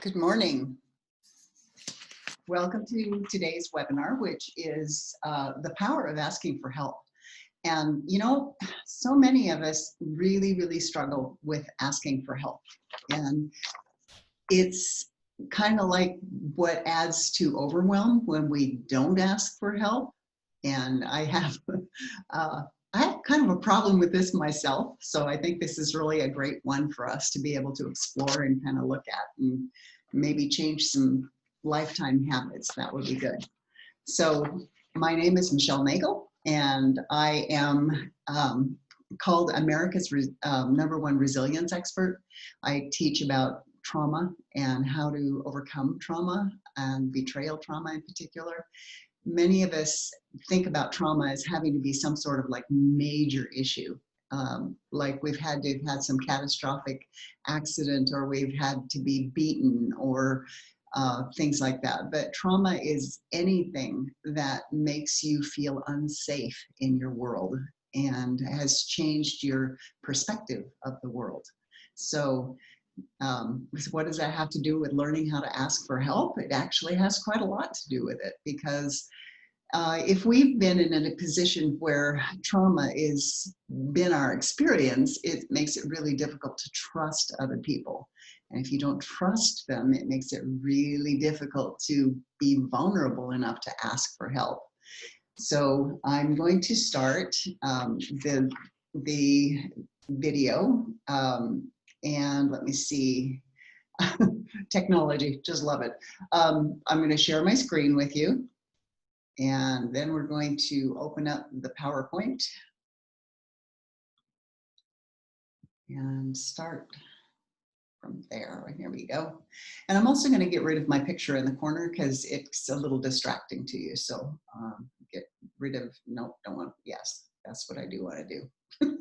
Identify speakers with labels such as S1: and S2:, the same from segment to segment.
S1: Good morning. Welcome to today's webinar, which is the power of asking for help. And so many of us really struggle with asking for help. And it's kind of like what adds to overwhelm when we don't ask for help. And I have kind of a problem with this myself. So I think this is really a great one for us to be able to explore and kind of look at and maybe change some lifetime habits. That would be good. So my name is Michelle Nagel, and I am called America's #1 resilience expert. I teach about trauma and how to overcome trauma and betrayal trauma in particular. Many of us think about trauma as having to be some sort of like major issue. Like we've had to have had some catastrophic accident, or we've had to be beaten, or things like that. But trauma is anything that makes you feel unsafe in your world and has changed your perspective of the world. So what does that have to do with learning how to ask for help? It actually has quite a lot to do with it, because if we've been in a position where trauma has been our experience, it makes it really difficult to trust other people. And if you don't trust them, it makes it really difficult to be vulnerable enough to ask for help. So I'm going to start the video, and let me see. Technology, just love it. I'm going to share my screen with you. And then we're going to open up the PowerPoint and start from there. Here we go. And I'm also going to get rid of my picture in the corner because it's a little distracting to you. So get rid of, no, don't want, yes, that's what I do want to do.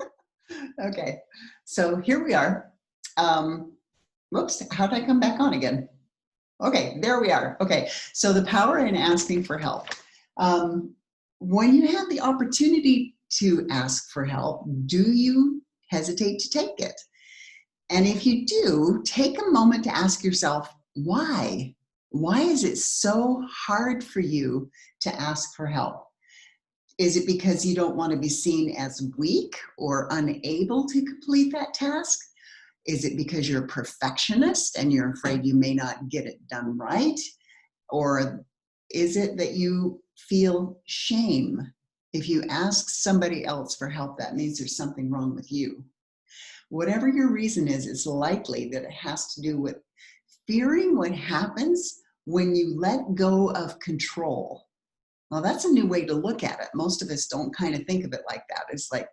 S1: Okay, so here we are. Whoops, how did I come back on again? Okay, there we are. Okay, so the power in asking for help. When you have the opportunity to ask for help, do you hesitate to take it? And if you do, take a moment to ask yourself, why? Why is it so hard for you to ask for help? Is it because you don't want to be seen as weak or unable to complete that task? Is it because you're a perfectionist and you're afraid you may not get it done right? Or is it that you feel shame? If you ask somebody else for help, that means there's something wrong with you. Whatever your reason is, it's likely that it has to do with fearing what happens when you let go of control. Well, that's a new way to look at it. Most of us don't kind of think of it like that. It's like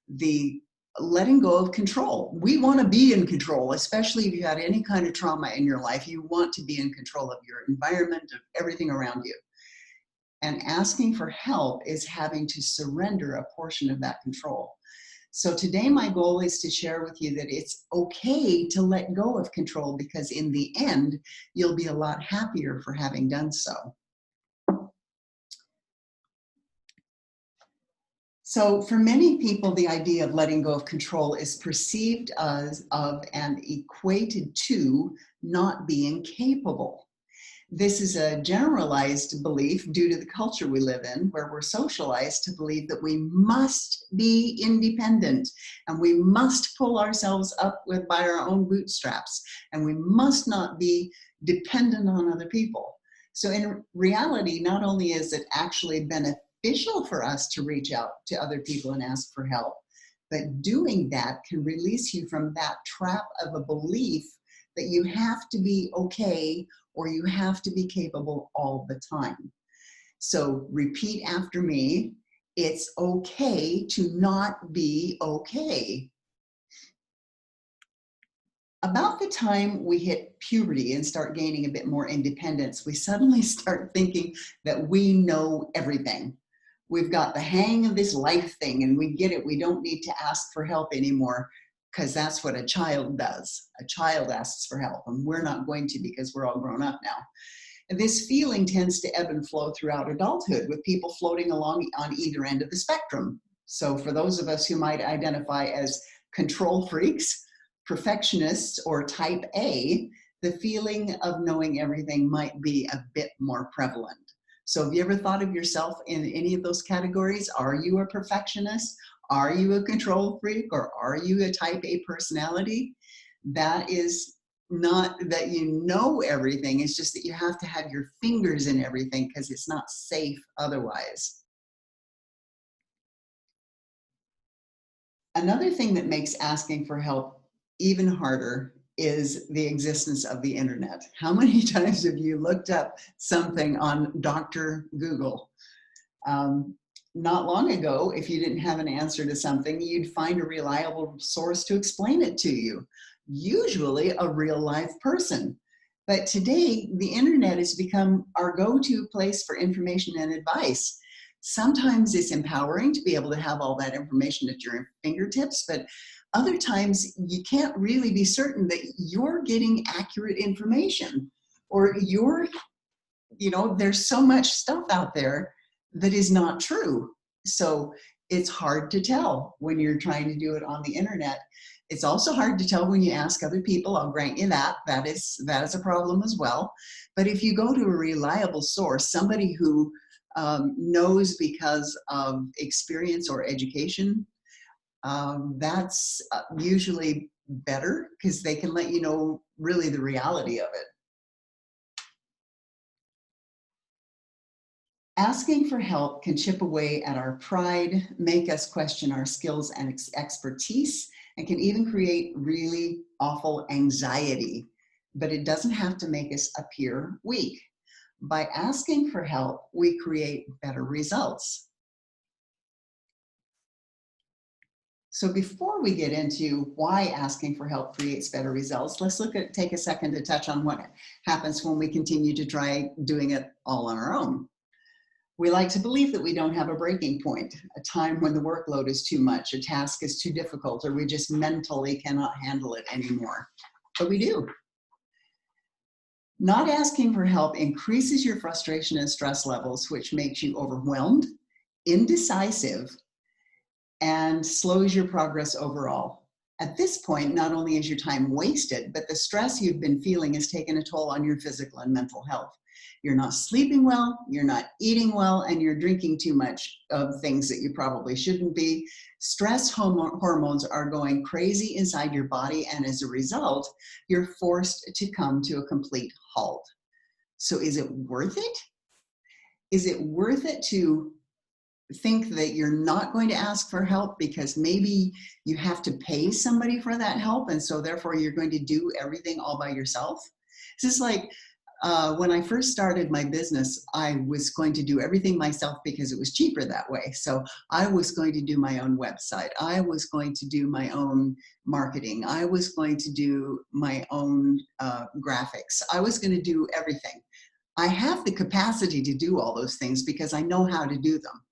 S1: the letting go of control. We want to be in control, especially if you had any kind of trauma in your life. You want to be in control of your environment, of everything around you. And asking for help is having to surrender a portion of that control. So today my goal is to share with you that it's okay to let go of control, because in the end, you'll be a lot happier for having done so. So for many people, the idea of letting go of control is perceived as of and equated to not being capable. This is a generalized belief due to the culture we live in, where we're socialized to believe that we must be independent and we must pull ourselves up by our own bootstraps, and we must not be dependent on other people. So in reality, not only is it actually beneficial for us to reach out to other people and ask for help, but doing that can release you from that trap of a belief that you have to be okay or you have to be capable all the time. So repeat after me. It's okay to not be okay. About the time we hit puberty and start gaining a bit more independence, we suddenly start thinking that we know everything. We've got the hang of this life thing and we get it. We don't need to ask for help anymore, because that's what a child does. A child asks for help, and we're not going to, because we're all grown up now. And this feeling tends to ebb and flow throughout adulthood, with people floating along on either end of the spectrum. So for those of us who might identify as control freaks, perfectionists, or type A, the feeling of knowing everything might be a bit more prevalent. So have you ever thought of yourself in any of those categories? Are you a perfectionist? Are you a control freak? Or are you a type A personality? That is not that you know everything, it's just that you have to have your fingers in everything because it's not safe otherwise. Another thing that makes asking for help even harder is the existence of the internet. How many times have you looked up something on Dr. Google? Um, Not long ago, if you didn't have an answer to something, you'd find a reliable source to explain it to you, usually a real life person. But today, the internet has become our go-to place for information and advice. Sometimes it's empowering to be able to have all that information at your fingertips, but other times you can't really be certain that you're getting accurate information, or there's so much stuff out there that is not true. So it's hard to tell when you're trying to do it on the internet. It's also hard to tell when you ask other people. I'll grant you that. That is a problem as well. But if you go to a reliable source, somebody who knows because of experience or education, that's usually better because they can let you know really the reality of it. Asking for help can chip away at our pride, make us question our skills and expertise, and can even create really awful anxiety. But it doesn't have to make us appear weak. By asking for help, we create better results. So before we get into why asking for help creates better results, let's take a second to touch on what happens when we continue to try doing it all on our own. We like to believe that we don't have a breaking point, a time when the workload is too much, a task is too difficult, or we just mentally cannot handle it anymore. But we do. Not asking for help increases your frustration and stress levels, which makes you overwhelmed, indecisive, and slows your progress overall. At this point, not only is your time wasted, but the stress you've been feeling has taken a toll on your physical and mental health. You're not sleeping well, you're not eating well, and you're drinking too much of things that you probably shouldn't be. Stress hormones are going crazy inside your body, and as a result, you're forced to come to a complete halt. So is it worth it? Is it worth it to think that you're not going to ask for help because maybe you have to pay somebody for that help, and so therefore you're going to do everything all by yourself? It's just like when I first started my business, I was going to do everything myself because it was cheaper that way. So I was going to do my own website. I was going to do my own marketing. I was going to do my own graphics. I was going to do everything. I have the capacity to do all those things because I know how to do them,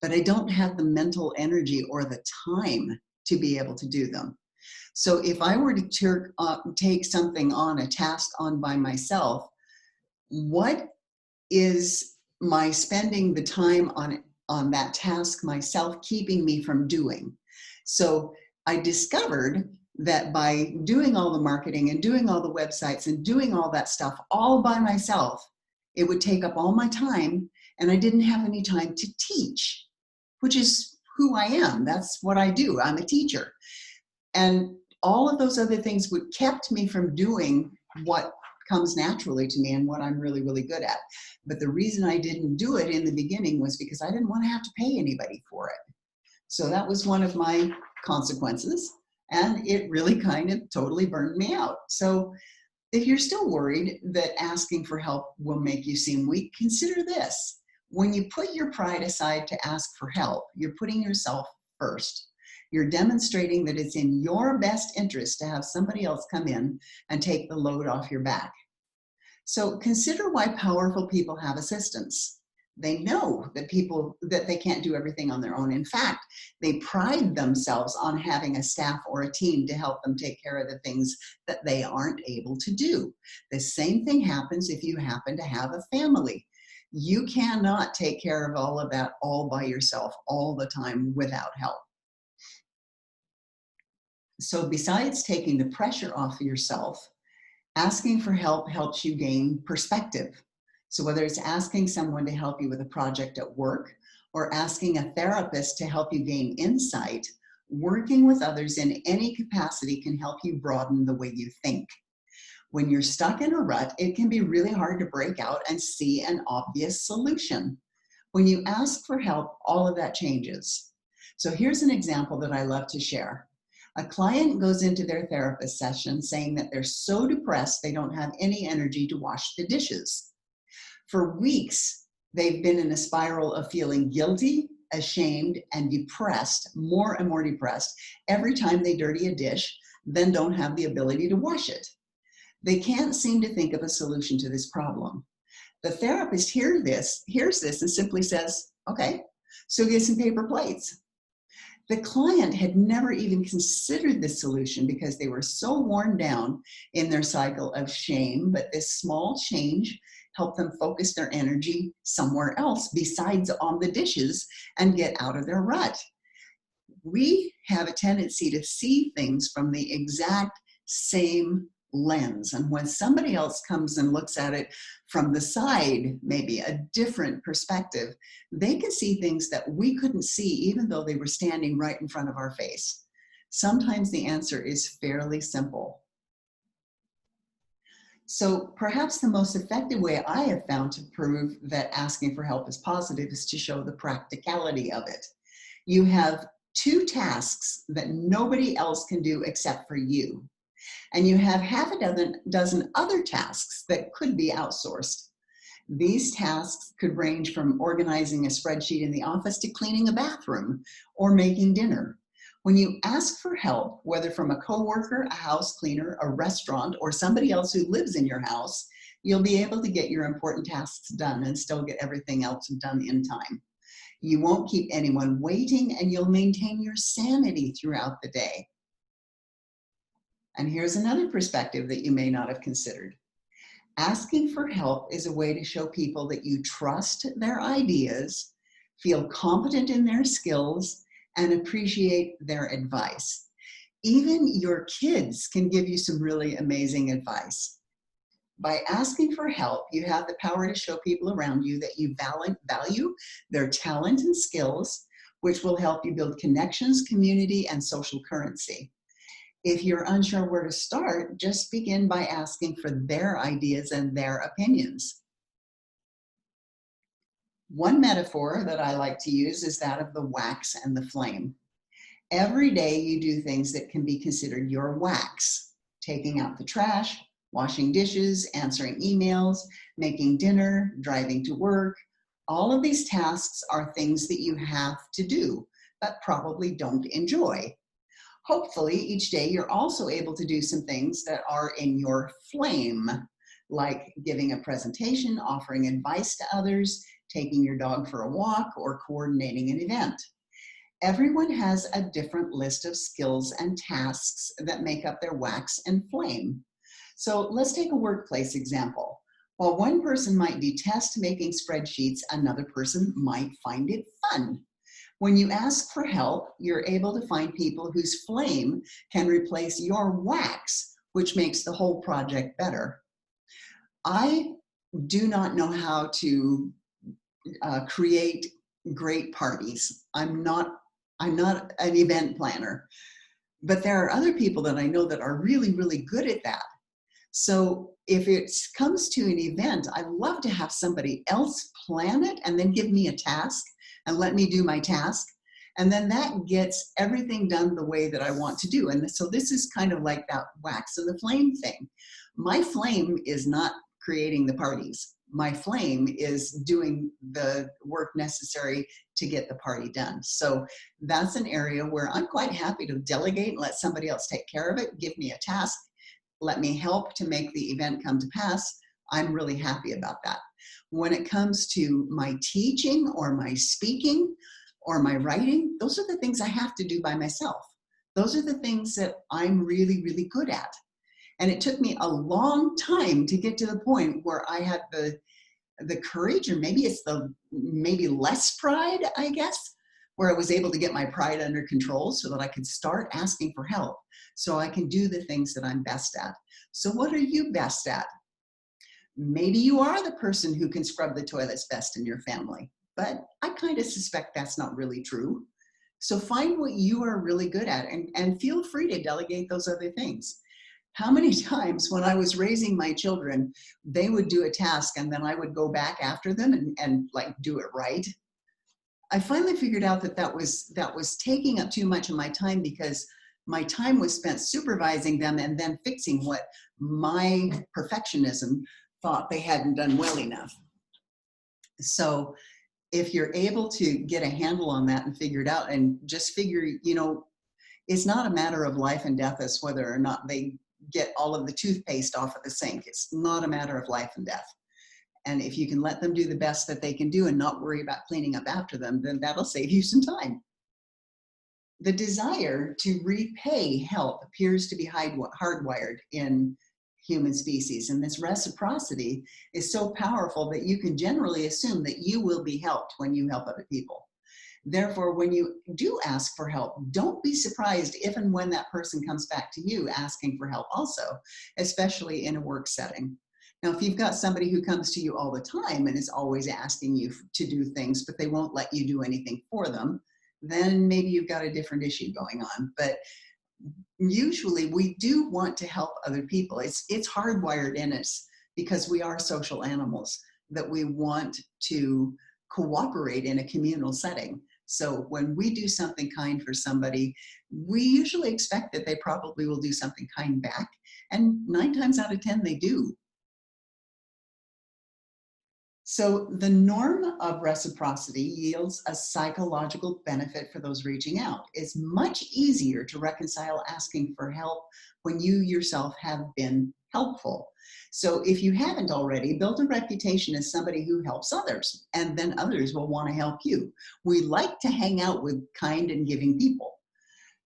S1: but I don't have the mental energy or the time to be able to do them. So if I were to take something on, a task on by myself, what is my spending the time on that task myself keeping me from doing? So I discovered that by doing all the marketing and doing all the websites and doing all that stuff all by myself, it would take up all my time, and I didn't have any time to teach, which is who I am. That's what I do. I'm a teacher. And all of those other things would kept me from doing what comes naturally to me and what I'm really, really good at. But the reason I didn't do it in the beginning was because I didn't want to have to pay anybody for it. So that was one of my consequences, and it really kind of totally burned me out. So if you're still worried that asking for help will make you seem weak, consider this. When you put your pride aside to ask for help, you're putting yourself first. You're demonstrating that it's in your best interest to have somebody else come in and take the load off your back. So consider why powerful people have assistants. They know that they can't do everything on their own. In fact, they pride themselves on having a staff or a team to help them take care of the things that they aren't able to do. The same thing happens if you happen to have a family. You cannot take care of all of that all by yourself all the time without help. So besides taking the pressure off yourself, Asking for help helps you gain perspective. So whether it's asking someone to help you with a project at work or asking a therapist to help you gain insight, working with others in any capacity can help you broaden the way you think. When you're stuck in a rut, it can be really hard to break out and see an obvious solution. When you ask for help, all of that changes. So here's an example that I love to share. A client goes into their therapist session saying that they're so depressed they don't have any energy to wash the dishes. For weeks, they've been in a spiral of feeling guilty, ashamed, and depressed, more and more depressed, every time they dirty a dish, then don't have the ability to wash it. They can't seem to think of a solution to this problem. The therapist hears this and simply says, okay, so get some paper plates. The client had never even considered this solution because they were so worn down in their cycle of shame, but this small change helped them focus their energy somewhere else besides on the dishes and get out of their rut. We have a tendency to see things from the exact same lens. And when somebody else comes and looks at it from the side, maybe a different perspective, they can see things that we couldn't see even though they were standing right in front of our face. Sometimes the answer is fairly simple. So perhaps the most effective way I have found to prove that asking for help is positive is to show the practicality of it. You have two tasks that nobody else can do except for you. And you have half a dozen other tasks that could be outsourced. These tasks could range from organizing a spreadsheet in the office to cleaning a bathroom or making dinner. When you ask for help, whether from a coworker, a house cleaner, a restaurant, or somebody else who lives in your house, you'll be able to get your important tasks done and still get everything else done in time. You won't keep anyone waiting, and you'll maintain your sanity throughout the day. And here's another perspective that you may not have considered. Asking for help is a way to show people that you trust their ideas, feel competent in their skills, and appreciate their advice. Even your kids can give you some really amazing advice. By asking for help, you have the power to show people around you that you value their talent and skills, which will help you build connections, community, and social currency. If you're unsure where to start, just begin by asking for their ideas and their opinions. One metaphor that I like to use is that of the wax and the flame. Every day you do things that can be considered your wax: taking out the trash, washing dishes, answering emails, making dinner, driving to work. All of these tasks are things that you have to do, but probably don't enjoy. Hopefully, each day you're also able to do some things that are in your flame, like giving a presentation, offering advice to others, taking your dog for a walk, or coordinating an event. Everyone has a different list of skills and tasks that make up their wax and flame. So let's take a workplace example. While one person might detest making spreadsheets, another person might find it fun. When you ask for help, you're able to find people whose flame can replace your wax, which makes the whole project better. I do not know how to create great parties. I'm not an event planner, but there are other people that I know that are really, really good at that. So if it comes to an event, I love to have somebody else plan it and then give me a task and let me do my task. And then that gets everything done the way that I want to do. And so this is kind of like that wax and the flame thing. My flame is not creating the parties. My flame is doing the work necessary to get the party done. So that's an area where I'm quite happy to delegate and let somebody else take care of it, give me a task, let me help to make the event come to pass. I'm really happy about that. When it comes to my teaching or my speaking or my writing, those are the things I have to do by myself. Those are the things that I'm really, really good at. And it took me a long time to get to the point where I had the courage, or maybe it's maybe less pride, I guess, where I was able to get my pride under control so that I could start asking for help so I can do the things that I'm best at. So what are you best at? Maybe you are the person who can scrub the toilets best in your family, but I kind of suspect that's not really true. So find what you are really good at and feel free to delegate those other things. How many times when I was raising my children, they would do a task and then I would go back after them and like do it right. I finally figured out that that was taking up too much of my time because my time was spent supervising them and then fixing what my perfectionism thought they hadn't done well enough. So if you're able to get a handle on that and figure it out and just figure, you know, it's not a matter of life and death as whether or not they get all of the toothpaste off of the sink. It's not a matter of life and death. And if you can let them do the best that they can do and not worry about cleaning up after them, then that'll save you some time. The desire to repay help appears to be hardwired in human species. And this reciprocity is so powerful that you can generally assume that you will be helped when you help other people. Therefore, when you do ask for help, don't be surprised if and when that person comes back to you asking for help also, especially in a work setting. Now, if you've got somebody who comes to you all the time and is always asking you to do things, but they won't let you do anything for them, then maybe you've got a different issue going on. But usually we do want to help other people. It's hardwired in us because we are social animals, that we want to cooperate in a communal setting. So when we do something kind for somebody, we usually expect that they probably will do something kind back. And 9 times out of 10, they do. So the norm of reciprocity yields a psychological benefit for those reaching out. It's much easier to reconcile asking for help when you yourself have been helpful. So if you haven't already, build a reputation as somebody who helps others, and then others will want to help you. We like to hang out with kind and giving people.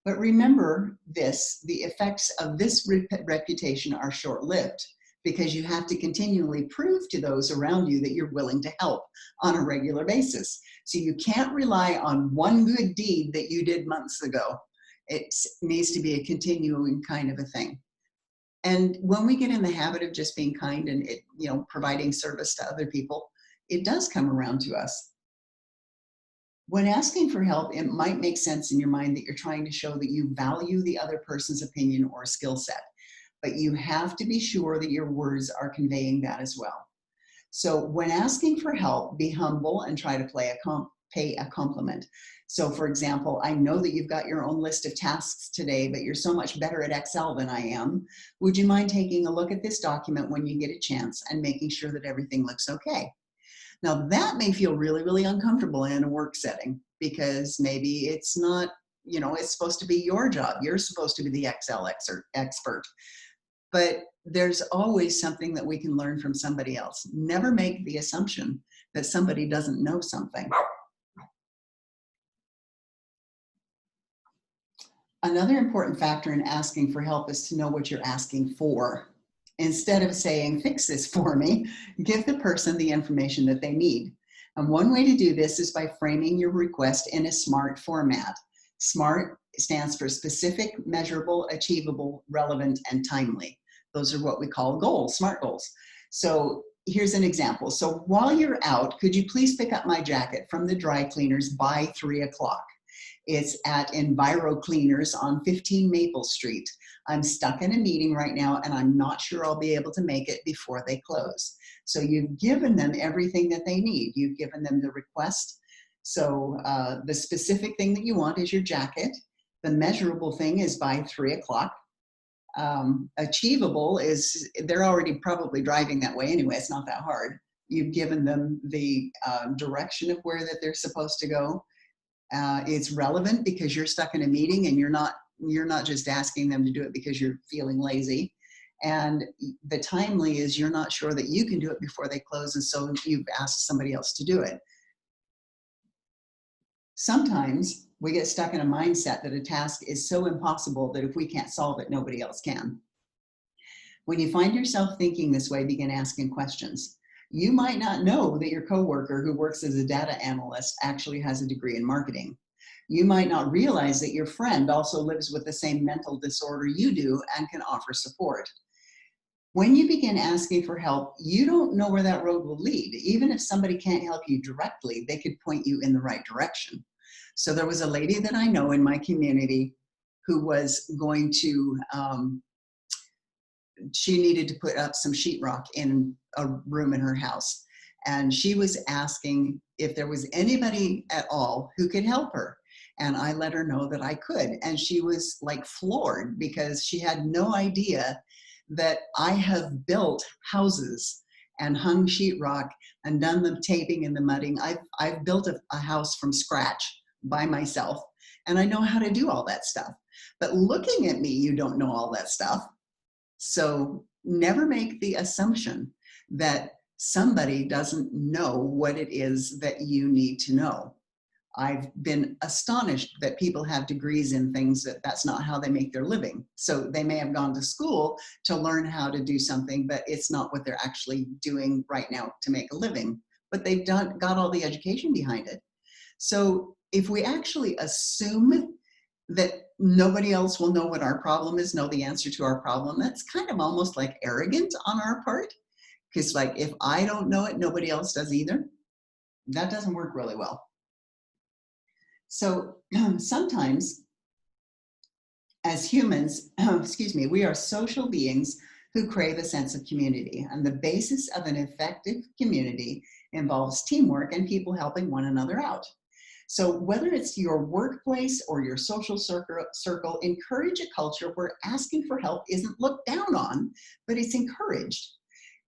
S1: But remember this, the effects of this reputation are short-lived, because you have to continually prove to those around you that you're willing to help on a regular basis. So you can't rely on one good deed that you did months ago. It needs to be a continuing kind of a thing. And when we get in the habit of just being kind and providing service to other people, it does come around to us. When asking for help, it might make sense in your mind that you're trying to show that you value the other person's opinion or skill set. But you have to be sure that your words are conveying that as well. So when asking for help, be humble and try to pay a compliment. So for example, I know that you've got your own list of tasks today, but you're so much better at Excel than I am. Would you mind taking a look at this document when you get a chance and making sure that everything looks okay? Now that may feel really, really uncomfortable in a work setting because maybe it's not, it's supposed to be your job. You're supposed to be the Excel expert. But there's always something that we can learn from somebody else. Never make the assumption that somebody doesn't know something. Another important factor in asking for help is to know what you're asking for. Instead of saying, fix this for me, give the person the information that they need. And one way to do this is by framing your request in a SMART format. SMART stands for specific, measurable, achievable, relevant, and timely. Those are what we call goals, SMART goals. So here's an example. So while you're out, could you please pick up my jacket from the dry cleaners by 3 o'clock? It's at Enviro Cleaners on 15 Maple Street. I'm stuck in a meeting right now and I'm not sure I'll be able to make it before they close. So you've given them everything that they need. You've given them the request. So the specific thing that you want is your jacket. The measurable thing is by 3 o'clock. Achievable is they're already probably driving that way anyway. It's not that hard. You've given them the direction of where that they're supposed to go. It's relevant because you're stuck in a meeting and you're not just asking them to do it because you're feeling lazy. And the timely is you're not sure that you can do it before they close, and so you've asked somebody else to do it. Sometimes we get stuck in a mindset that a task is so impossible that if we can't solve it, nobody else can. When you find yourself thinking this way, begin asking questions. You might not know that your coworker who works as a data analyst actually has a degree in marketing. You might not realize that your friend also lives with the same mental disorder you do and can offer support. When you begin asking for help, you don't know where that road will lead. Even if somebody can't help you directly, they could point you in the right direction. So there was a lady that I know in my community who was going to, she needed to put up some sheetrock in a room in her house. And she was asking if there was anybody at all who could help her. And I let her know that I could. And she was like floored because she had no idea that I have built houses and hung sheetrock and done the taping and the mudding. I've built a house from scratch by myself, and I know how to do all that stuff. But looking at me, you don't know all that stuff. So never make the assumption that somebody doesn't know what it is that you need to know. I've been astonished that people have degrees in things that's not how they make their living. So they may have gone to school to learn how to do something, but it's not what they're actually doing right now to make a living. But they've got all the education behind it. So if we actually assume that nobody else will know what our problem is, know the answer to our problem, that's kind of almost like arrogant on our part. Because like, if I don't know it, nobody else does either. That doesn't work really well. So sometimes as humans, excuse me, we are social beings who crave a sense of community. And the basis of an effective community involves teamwork and people helping one another out. So whether it's your workplace or your social circle, encourage a culture where asking for help isn't looked down on, but it's encouraged.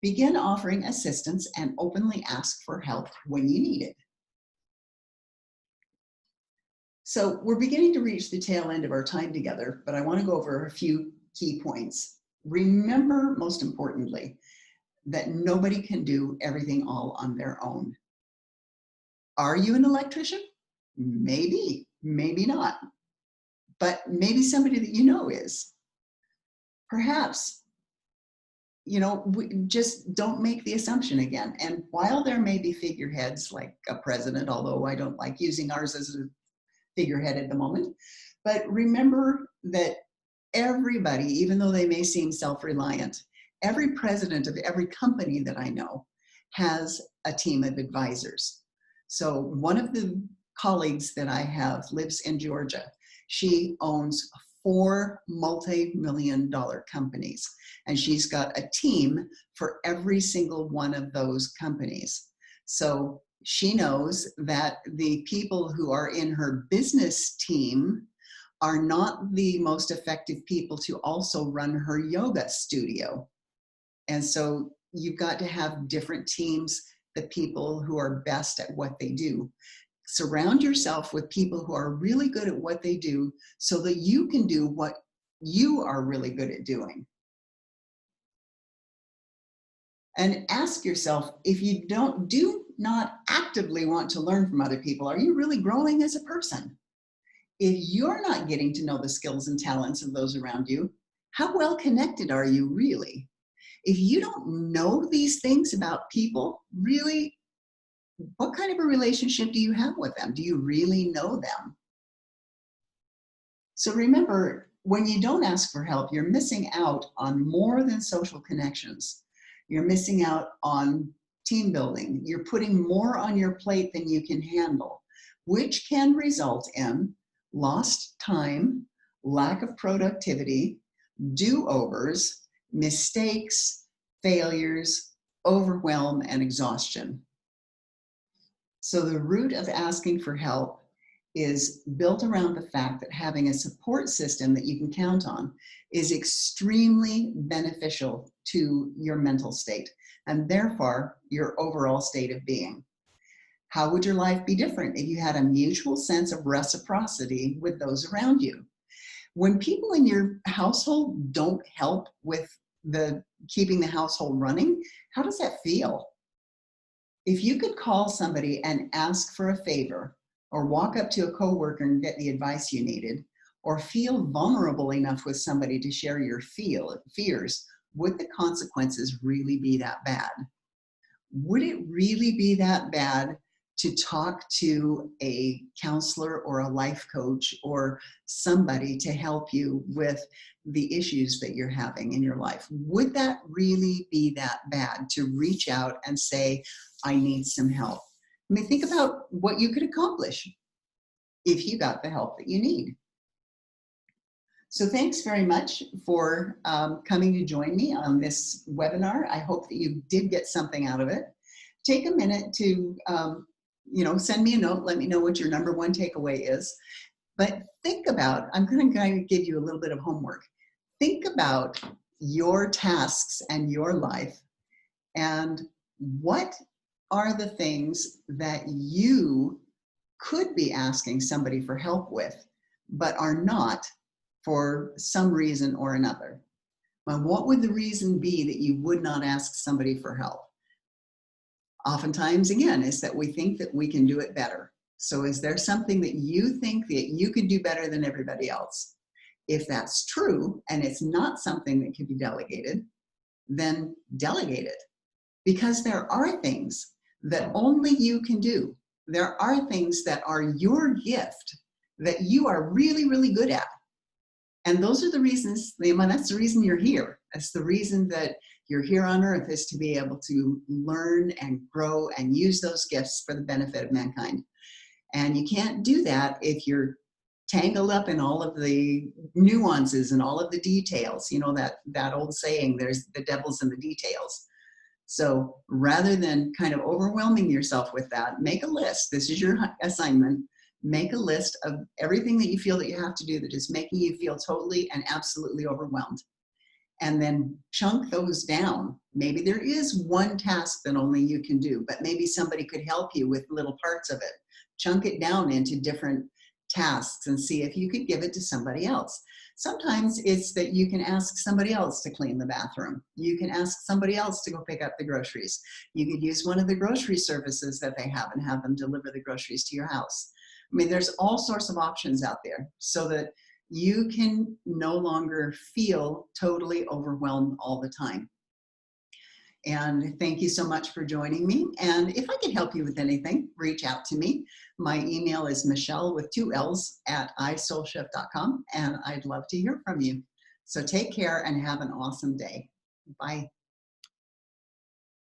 S1: Begin offering assistance and openly ask for help when you need it. So we're beginning to reach the tail end of our time together, but I want to go over a few key points. Remember, most importantly, that nobody can do everything all on their own. Are you an electrician? Maybe, maybe not. But maybe somebody that you know is. Perhaps, just don't make the assumption again. And while there may be figureheads like a president, although I don't like using ours as a figurehead at the moment, but remember that everybody, even though they may seem self-reliant, every president of every company that I know has a team of advisors. So one of the colleagues that I have lives in Georgia. She owns 4 multi-million-dollar companies, and she's got a team for every single one of those companies. So she knows that the people who are in her business team are not the most effective people to also run her yoga studio. And so you've got to have different teams, the people who are best at what they do. Surround yourself with people who are really good at what they do so that you can do what you are really good at doing. And ask yourself, if you do not actively want to learn from other people, are you really growing as a person? If you're not getting to know the skills and talents of those around you, how well connected are you really? If you don't know these things about people, really, what kind of a relationship do you have with them? Do you really know them? So remember, when you don't ask for help, you're missing out on more than social connections. You're missing out on team building. You're putting more on your plate than you can handle, which can result in lost time, lack of productivity, do-overs, mistakes, failures, overwhelm, and exhaustion. So the root of asking for help is built around the fact that having a support system that you can count on is extremely beneficial to your mental state and therefore your overall state of being. How would your life be different if you had a mutual sense of reciprocity with those around you? When people in your household don't help with keeping the household running, how does that feel? If you could call somebody and ask for a favor, or walk up to a coworker and get the advice you needed, or feel vulnerable enough with somebody to share your fears, would the consequences really be that bad? Would it really be that bad to talk to a counselor or a life coach or somebody to help you with the issues that you're having in your life? Would that really be that bad to reach out and say, I need some help? I mean, think about what you could accomplish if you got the help that you need. So thanks very much for coming to join me on this webinar. I hope that you did get something out of it. Take a minute to send me a note, let me know what your number one takeaway is. But think about, I'm going to give you a little bit of homework. Think about your tasks and your life, and what are the things that you could be asking somebody for help with, but are not for some reason or another. Well, what would the reason be that you would not ask somebody for help? Oftentimes, again, is that we think that we can do it better. So is there something that you think that you could do better than everybody else? If that's true, and it's not something that can be delegated, then delegate it. Because there are things that only you can do. There are things that are your gift that you are really, really good at. And those are the reasons, that's the reason you're here. That's the reason that you're here on earth, is to be able to learn and grow and use those gifts for the benefit of mankind. And you can't do that if you're tangled up in all of the nuances and all of the details. You know, that old saying, there's the devil's in the details. So rather than kind of overwhelming yourself with that, make a list. This is your assignment. Make a list of everything that you feel that you have to do that is making you feel totally and absolutely overwhelmed. And then chunk those down. Maybe there is one task that only you can do, but maybe somebody could help you with little parts of it. Chunk it down into different tasks and see if you could give it to somebody else. Sometimes it's that you can ask somebody else to clean the bathroom. You can ask somebody else to go pick up the groceries. You could use one of the grocery services that they have and have them deliver the groceries to your house. I mean, there's all sorts of options out there so that you can no longer feel totally overwhelmed all the time. And thank you so much for joining me. And if I can help you with anything, reach out to me. My email is Michelle with 2 L's @isoulshift.com, and I'd love to hear from you. So take care and have an awesome day. Bye.